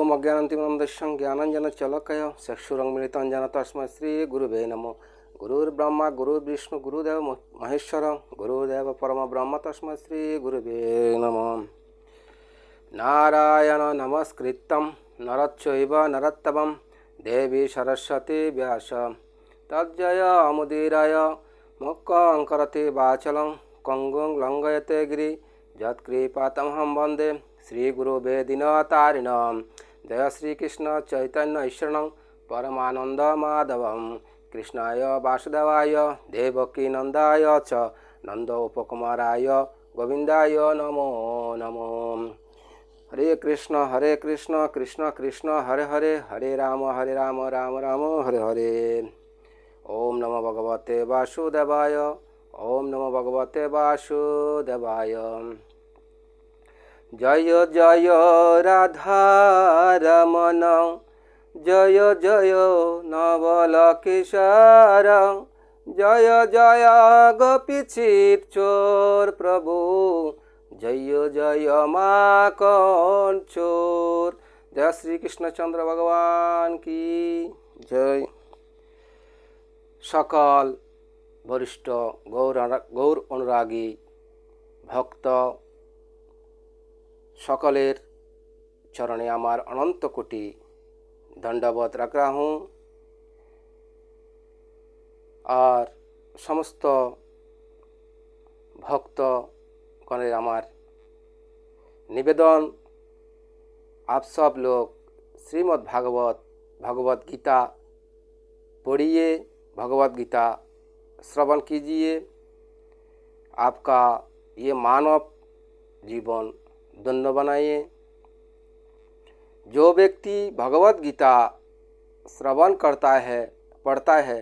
ओम अज्ञानतिमिरन्धस्य ज्ञानाञ्जनशलाकया चक्षुरुन्मिलितं येन तस्मै श्रीगुरुवे नमः। गुरुर्ब्रह्मा गुरुर्विष्णु गुरुदेव महेश्वर गुरुदेव परमब्रह्म तस्मै श्रीगुरुवे नमः। नारायण नमस्कृतं नरच्चैव नरोत्तमं देवी सरस्वती व्यास तज्जयमुदीरय मुक्तं करोति वाचालं पङ्गुं लङ्घयते गिरि यत्कृपातमहं वन्दे श्रीगुरुवे दीनतारिणं। जय श्रीकृष्ण चैतन्य ईश्वरं परमानंद माधवं कृष्णाय वासुदेवाय देवकी नंदाय च नंद उपकुमाराय गोविंदाय नमो नमो। हरे कृष्ण कृष्ण कृष्ण हरे हरे हरे राम राम राम हरे हरे। ओम नमो भगवते वासुदेवाय ओम नमो भगवते वासुदेवाय। जय जय राधा रमण जय जय नवल किशोर जय जय गोपीचीर चोर प्रभु जय जय माखन चोर। जय श्री कृष्णचंद्र भगवान की जय। सकल वरिष्ठ गौर अनुरागी भक्त सकलेर चरणे आमार अनंत कोटि दंडवत रख रहा हूँ और समस्त भक्त गणेर आमार निवेदन आप सब लोग श्रीमद् भगवत गीता पढ़िए, भगवत गीता श्रवण कीजिए। आपका ये मानव जीवन धन्य बनाइए। जो व्यक्ति भगवत गीता श्रवण करता है पढ़ता है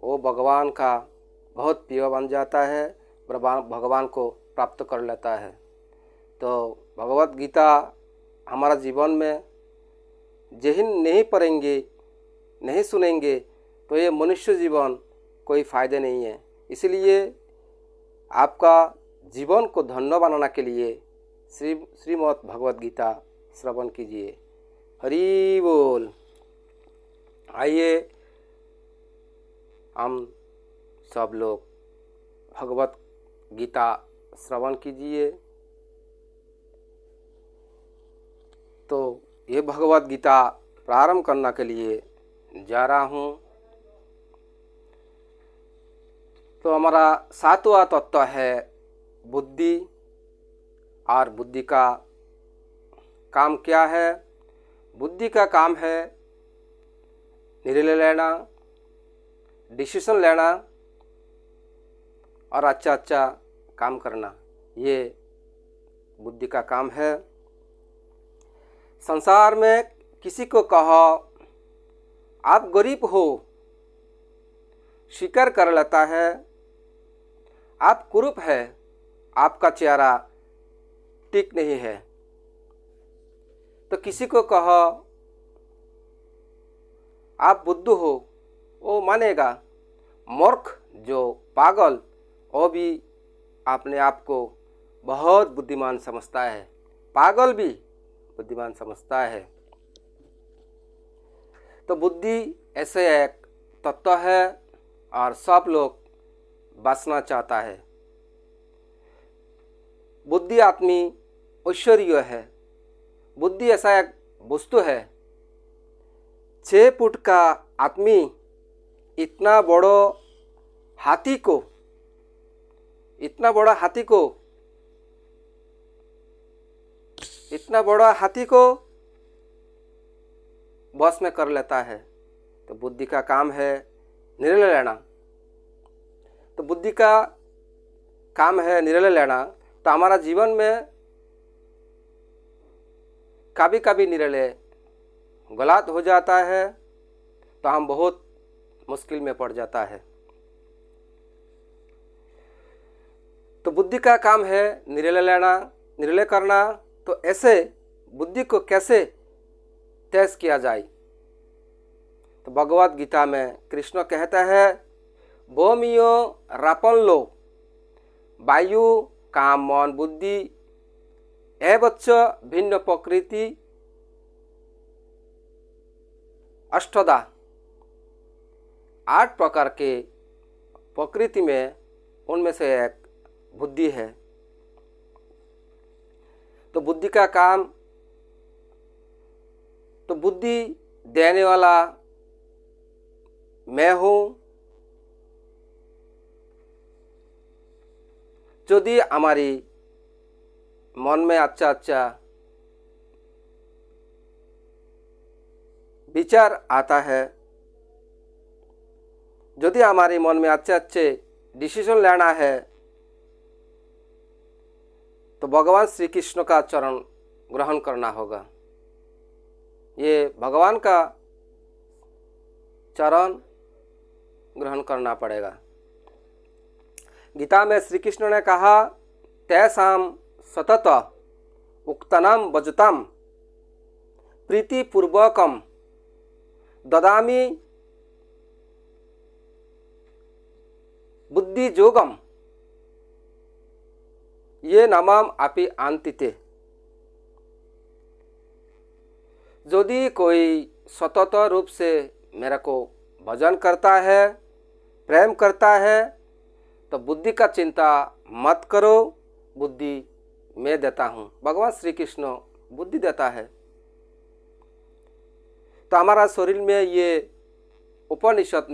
वो भगवान का बहुत प्रिय बन जाता है, भगवान को प्राप्त कर लेता है। तो भगवत गीता हमारा जीवन में जिन नहीं पढ़ेंगे नहीं सुनेंगे तो ये मनुष्य जीवन कोई फ़ायदे नहीं है। इसलिए आपका जीवन को धन्य बनाने के लिए श्रीमद् भगवत गीता श्रवण कीजिए। हरि बोल। आइए हम सब लोग भगवत गीता श्रवण कीजिए। तो ये भगवत गीता प्रारंभ करने के लिए जा रहा हूँ। तो हमारा सातवां तत्व है बुद्धि। और बुद्धि का काम क्या है? बुद्धि का काम है निर्णय लेना, डिसीजन लेना और अच्छा काम करना। ये बुद्धि का काम है। संसार में किसी को कहो आप गरीब हो, स्वीकार कर लेता है। आप कुरूप है, आपका चेहरा ठीक नहीं है। तो किसी को कहो आप बुद्धू हो, वो मानेगा। मूर्ख जो पागल वो भी अपने आप को बहुत बुद्धिमान समझता है, पागल भी बुद्धिमान समझता है। तो बुद्धि ऐसे एक तत्व है और सब लोग बचना चाहता है। बुद्धि आत्मी ऐश्वर्य है। बुद्धि ऐसा एक वस्तु है, 6 फुट का आदमी इतना बड़ा हाथी को बस में कर लेता है। तो बुद्धि का काम है निर्णय लेना। तो बुद्धि का काम है निर्णय लेना। तो हमारा जीवन में कभी कभी निर्णय गलत हो जाता है तो हम बहुत मुश्किल में पड़ जाता है। तो बुद्धि का काम है निर्णय लेना, निर्णय करना। तो ऐसे बुद्धि को कैसे तेज किया जाए? तो भगवत गीता में कृष्ण कहता है भूमियो रापन लो वायु काम मन बुद्धि एवच्च भिन्न प्रकृति अष्टधा 8 प्रकार के प्रकृति में उनमें से एक बुद्धि है। तो बुद्धि का काम, तो बुद्धि देने वाला मैं हूँ। यदि हमारी मन में अच्छा अच्छा विचार आता है, यदि हमारे मन में अच्छे अच्छे डिसीजन लेना है, तो भगवान श्री कृष्ण का चरण ग्रहण करना होगा। ये भगवान का चरण ग्रहण करना पड़ेगा। गीता में श्री कृष्ण ने कहा, तैसाम सतत उक्तनाम वजताम प्रीतिपूर्वकम ददामि बुद्धि जोगम ये नमाम अपि आंतिते। यदि कोई सतत रूप से मेरे को भजन करता है, प्रेम करता है, तो बुद्धि का चिंता मत करो, बुद्धि मैं देता हूँ। भगवान श्री कृष्ण बुद्धि देता है। तो हमारा शरीर में ये उपनिषद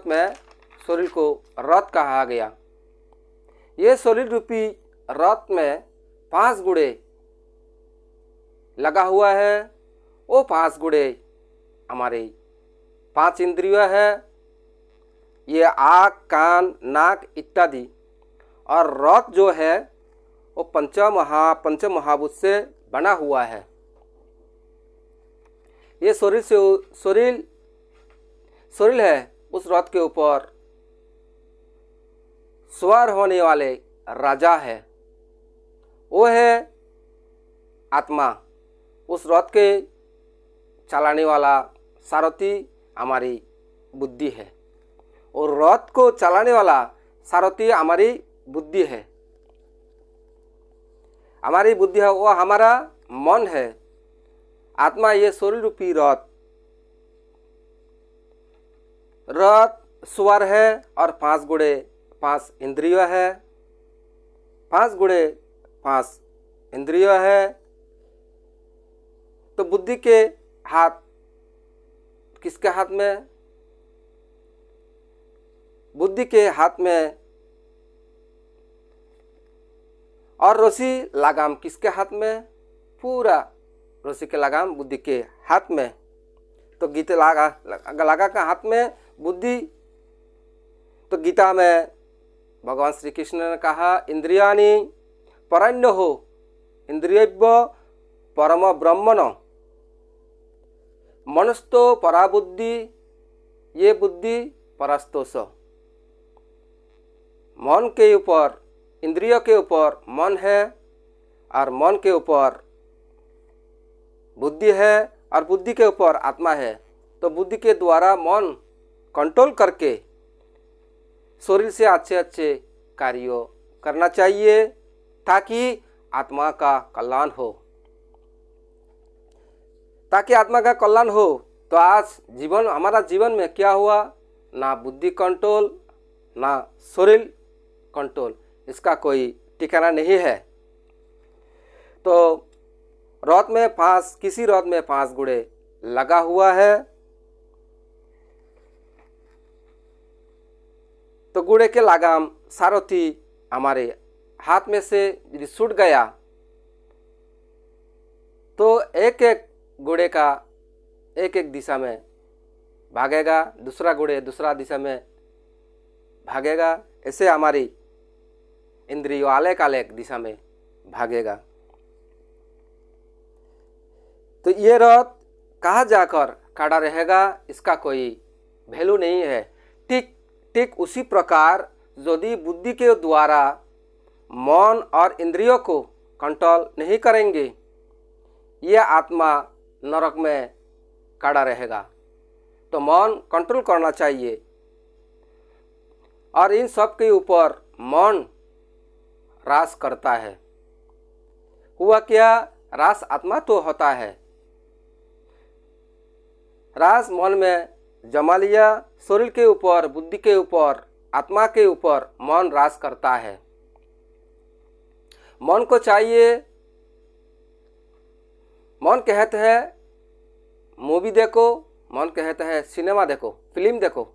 में शरीर को रथ कहा गया। ये शरीर रूपी रथ में 5 गुड़े लगा हुआ है। वो 5 गुड़े हमारे 5 इंद्रिय है, ये आँख, कान, नाक इत्यादि। और रथ जो है वो पंच महाभूत से बना हुआ है। ये शरीर है, उस रथ के ऊपर सवार होने वाले राजा है, वो है आत्मा। उस रथ के चलाने वाला सारथी हमारी बुद्धि है, और रथ को चलाने वाला सारथी हमारी बुद्धि है। हमारी बुद्धि है वो हमारा मन है। आत्मा ये शरीर रूपी रथ सवार है, और 5 गुड़े 5 इंद्रिय है। 5 गुड़े 5 इंद्रिय है। तो बुद्धि के हाथ किसके हाथ में? बुद्धि के हाथ में। और रस्सी लगाम किसके हाथ में? पूरा रस्सी के लगाम बुद्धि के हाथ में। तो गीता लगा का हाथ में बुद्धि। तो गीता में भगवान श्री कृष्ण ने कहा, इंद्रियाणि परन्यो इंद्रियेभ्यो परम ब्रह्मण मनस्तो पराबुद्धि ये बुद्धि परस्तोष। मन के ऊपर, इंद्रियों के ऊपर मन है, और मन के ऊपर बुद्धि है, और बुद्धि के ऊपर आत्मा है। तो बुद्धि के द्वारा मन कंट्रोल करके शरीर से अच्छे अच्छे कार्यों करना चाहिए, ताकि आत्मा का कल्याण हो। ताकि आत्मा का कल्याण हो। तो आज हमारा जीवन में क्या हुआ? ना बुद्धि कंट्रोल, ना शरीर कंट्रोल, इसका कोई ठिकाना नहीं है। तो किसी रथ में 5 गुड़े लगा हुआ है। तो गुड़े के लगाम सारथी हमारे हाथ में से यदि छूट गया, तो एक एक घोड़े का एक एक दिशा में भागेगा, दूसरा घोड़े दूसरा दिशा में भागेगा। ऐसे हमारी इंद्रियों अलग अलग दिशा में भागेगा। तो ये रथ कहाँ जाकर खड़ा रहेगा, इसका कोई वैल्यू नहीं है। ठीक उसी प्रकार यदि बुद्धि के द्वारा मन और इंद्रियों को कंट्रोल नहीं करेंगे, यह आत्मा नरक में खड़ा रहेगा। तो मन कंट्रोल करना चाहिए। और इन सब के ऊपर मन रास करता है। हुआ क्या? रास आत्मा तो होता है। रास मन में जमा लिया। शरीर के ऊपर, बुद्धि के ऊपर, आत्मा के ऊपर मन राज करता है। मन को चाहिए, मन कहता है मूवी देखो, मन कहता है सिनेमा देखो, फिल्म देखो।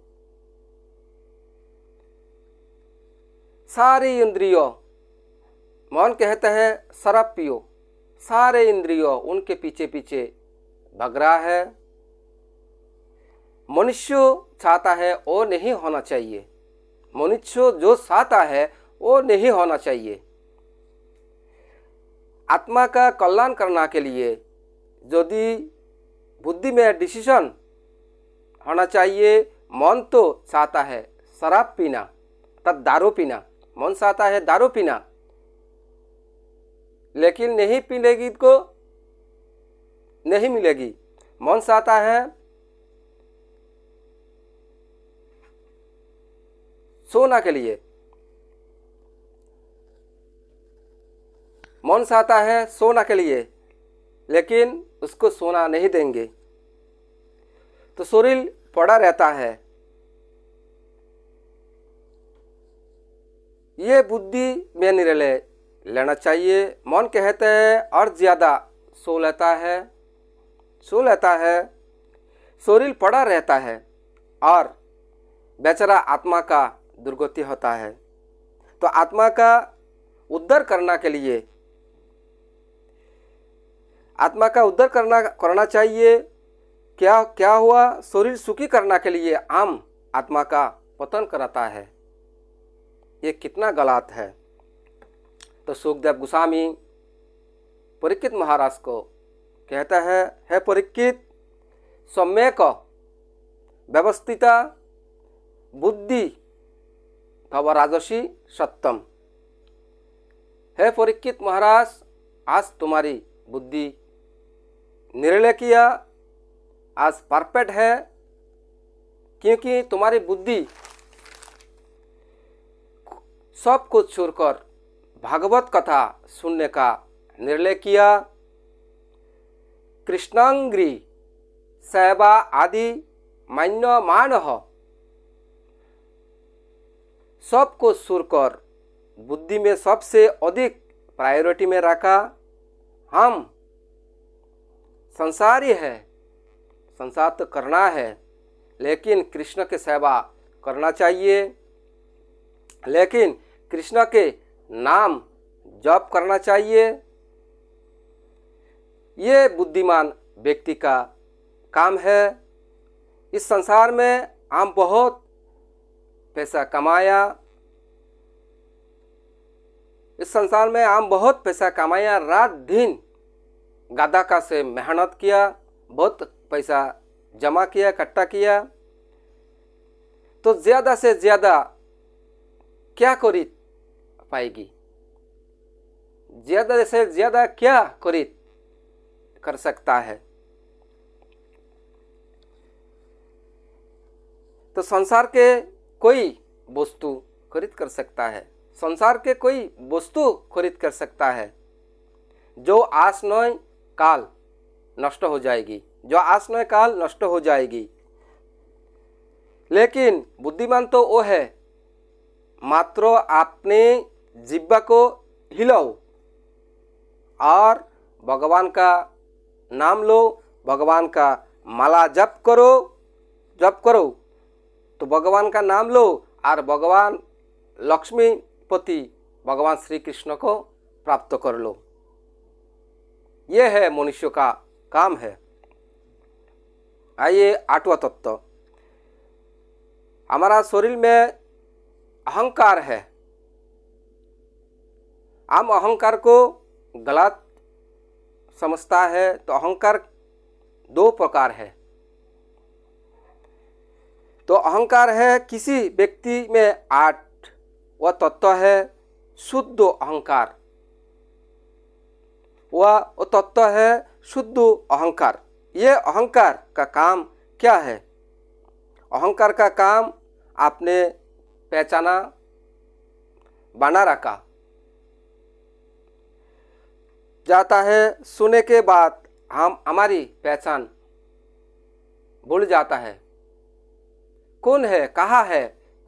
सारी इंद्रियों, मन कहता है शराब पियो, सारे इंद्रियों उनके पीछे पीछे भग रहा है। मनुष्य चाहता है वो नहीं होना चाहिए, मनुष्य जो चाहता है वो नहीं होना चाहिए। आत्मा का कल्याण करने के लिए यदि बुद्धि में डिसीजन होना चाहिए, मन तो चाहता है शराब पीना, तब दारू पीना, मन चाहता है दारू पीना, लेकिन नहीं पीनेगी को नहीं मिलेगी। मन चाहता है सोना के लिए, मन चाहता है सोना के लिए, लेकिन उसको सोना नहीं देंगे, तो शरीर पड़ा रहता है। ये बुद्धि में निर्णय लेना चाहिए। मन कहते हैं और ज़्यादा सो लेता है, शरीर पड़ा रहता है और बेचारा आत्मा का दुर्गति होता है। तो आत्मा का उद्धार करने के लिए, आत्मा का उद्धार करना चाहिए। क्या हुआ? शरीर सुखी करने के लिए हम आत्मा का पतन कराता है। ये कितना गलत है। तो सुखदेव गोस्वामी परीक्षित महाराज को कहता है, हे परीक्षित, सम्यक व्यवस्थिता बुद्धि तव राजसी सत्यम। हे परीक्षित महाराज, आज तुम्हारी बुद्धि निर्णय किया, आज परफेक्ट है, क्योंकि तुम्हारी बुद्धि सब कुछ छोड़कर भागवत कथा सुनने का निर्णय किया। कृष्णांग्री सेवा आदि मान्यमान सब कुछ छोड़कर बुद्धि में सबसे अधिक प्रायोरिटी में रखा। हम संसारी है, संसार तो करना है, लेकिन कृष्ण की सेवा करना चाहिए, लेकिन कृष्ण के नाम जप करना चाहिए। ये बुद्धिमान व्यक्ति का काम है। इस संसार में हम बहुत पैसा कमाया, इस संसार में हम बहुत पैसा कमाया, रात दिन गादा का से मेहनत किया, बहुत पैसा जमा किया, इकट्ठा किया, तो ज़्यादा से ज़्यादा क्या खरीद पाएगी? ज़्यादा से ज़्यादा क्या खरीद कर सकता है? तो संसार के कोई वस्तु खरीद कर सकता है, संसार के कोई वस्तु खरीद कर सकता है जो आज नहीं काल नष्ट हो जाएगी, जो आज नहीं काल नष्ट हो जाएगी। लेकिन बुद्धिमान तो वो है, मात्र अपने जिह्वा को हिलाओ और भगवान का नाम लो, भगवान का माला जप करो तो भगवान का नाम लो और भगवान लक्ष्मीपति भगवान श्री कृष्ण को प्राप्त कर लो। यह है मनुष्य का काम है। आइए आठवां तत्व, हमारा शरीर में अहंकार है। हम अहंकार को गलत समझता है। तो अहंकार दो प्रकार है। तो अहंकार है किसी व्यक्ति में 8 वह तत्व है शुद्ध अहंकार, वह तत्व है शुद्ध अहंकार। ये अहंकार का काम क्या है? अहंकार का काम आपने पहचाना, बना रखा जाता है। सुने के बाद हम हमारी पहचान भूल जाता है। कौन है, कहाँ है,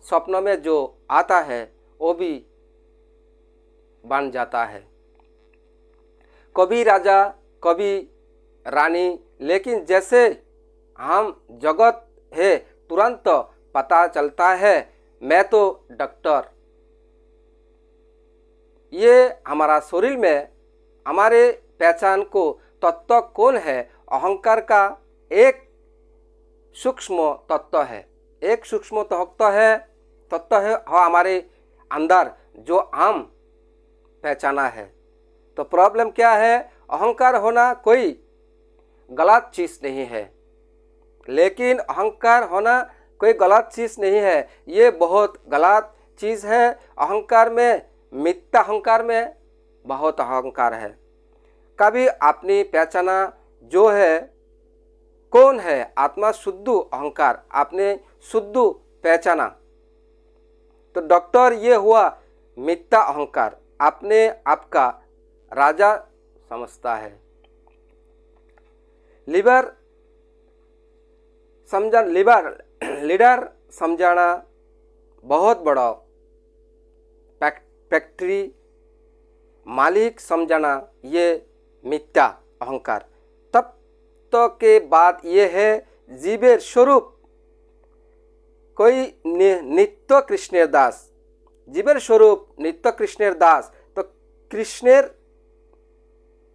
स्वप्न में जो आता है वो भी बन जाता है। कभी राजा, कभी रानी, लेकिन जैसे हम जगत है तुरंत पता चलता है मैं तो डॉक्टर। ये हमारा शरीर में हमारे पहचान को तत्व कौन है, अहंकार का एक सूक्ष्म तत्व है, एक सूक्ष्म तत्व है हमारे अंदर जो हम पहचाना है। तो प्रॉब्लम क्या है, अहंकार होना कोई गलत चीज़ नहीं है, लेकिन अहंकार होना कोई गलत चीज़ नहीं है, ये बहुत गलत चीज़ है। अहंकार में, मिथ्या अहंकार में बहुत अहंकार है। कभी अपनी पहचाना जो है कौन है, आत्मा शुद्ध अहंकार, आपने शुद्ध पहचाना। तो डॉक्टर ये हुआ मिथ्या अहंकार, अपने आपका राजा समझता है। लीडर समझाना बहुत बड़ा, फैक्ट्री मालिक समझाना ये मिथ्या अहंकार। तब तो के बात ये है, जीवेर स्वरूप कोई नित्य कृष्णेर दास, जीवेर स्वरूप नित्य कृष्णेर दास। तो कृष्णेर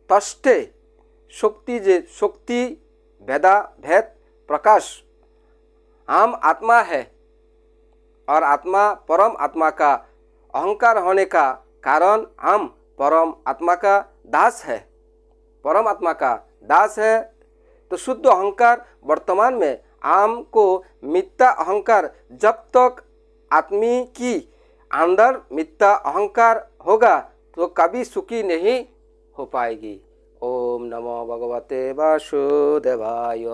तष्टे शक्ति, जे शक्ति भेदा भेद प्रकाश, हम आत्मा है और आत्मा परम आत्मा का अहंकार होने का कारण हम परम आत्मा का दास है, परम आत्मा का दास है। तो शुद्ध अहंकार वर्तमान में हमको मिथ्या अहंकार, जब तक आदमी की अंदर मिथ्या अहंकार होगा तो कभी सुखी नहीं हो पाएगी। ओम नमो भगवते वासुदेवाय।